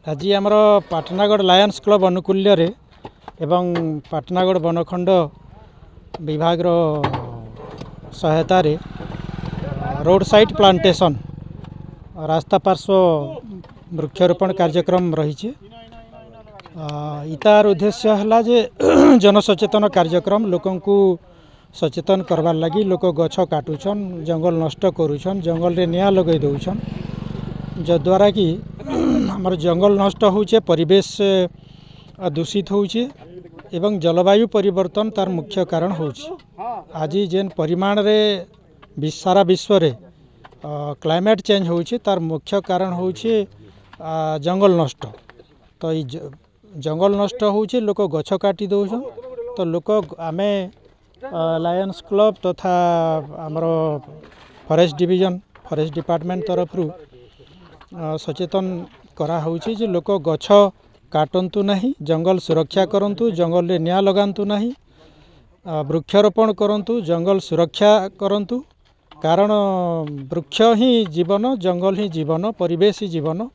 आज आमर Patnagarh Lions club अनुकूल्य एवं पाटनागढ़ बनखंड विभाग सहायता रोड साइड प्लांटेशन रास्ता पार्श्व वृक्षारोपण कार्यक्रम रही इतार उद्देश्य है जे जनसचेतन कार्यक्रम लोकं को सचेतन करवार लगी लोक गछ काटुछन जंगल नष्ट करुछन जंगल रे निया लगे दउछन जद्वारा कि हमर जंगल नष्ट होचे परिवेश दूषित होचे एवं जलवायु परिवर्तन तार मुख्य कारण होचे। आज जेन परिमाण रे सारा विश्व रे क्लाइमेट चेंज होचे तार मुख्य कारण होचे जंगल नष्ट। तो जंगल नष्ट होचे लोक गछ काटी दउछन तो लोक आमे लायंस क्लब तथा आमर फॉरेस्ट डिवीजन फॉरेस्ट डिपार्टमेंट तरफ सचेतन करा होची जे लोक गछ काटंतु नहीं जंगल सुरक्षा करंतु जंगल रे निया लगांतु नहीं वृक्षारोपण करंतु जंगल सुरक्षा करंतु कारण वृक्ष ही जीवन जंगल ही जीवन परिवेश ही जीवन।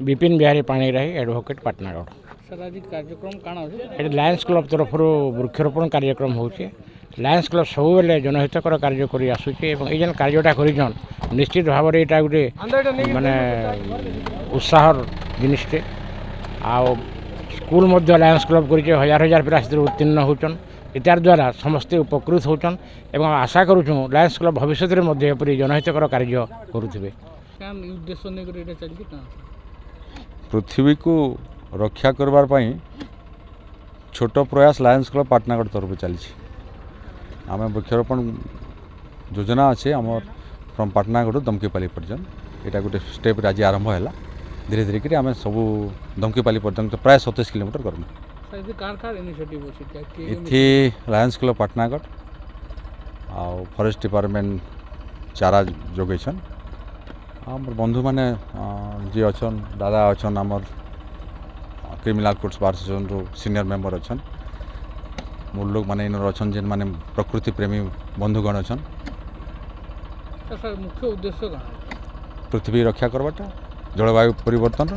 विपिन बिहारी पाणीग्राही एडवोकेट पाटनागढ़। सर आज कार्यक्रम काना ये लायंस क्लब तरफ वृक्षारोपण कार्यक्रम होचे। लायंस क्लब सब बेले जनहितकर कार्य करी आसुचे एवं एजन कार्यटा करिजन निश्चित भाव में यहाँ गोटे माने उत्साहर जिनिसटे आ स्कूल मध्य लायंस क्लब कर हजार हजार पिला उत्तीर्ण होचन इतार द्वारा समस्ते उपकृत होचन एवं आशा करूँ लायंस क्लब भविष्य में जनहितकर कार्य करुवे। पृथ्वी को रक्षा करबार पई छोट प्रयास लायंस क्लब पाटनागढ़ तरफ चली आम वृक्षारोपण योजना अच्छे आमर फ्रॉम पाटनागढ़ दमकीपाली पर्यंत यहाँ गोटे स्टेप आज आरंभ है धीरे धीरे करी आम सब दमकीपाली पर्यंत प्राय 27 किलोमीटर करूँ। इथि लायंस क्लब पाटनागढ़ आ फॉरेस्ट डिपार्टमेंट चारा जोगेछन आम बंधु माने जी अच्छन दादा अच्छन आमर criminal courts bar association senior member अच्छन मूल लोग माने इनर अच्छन जेन माने प्रकृति प्रेमी बंधुगण अच्छन। मुख्य उद्देश्य पृथ्वी रक्षा करवाटा जलवायु परिवर्तन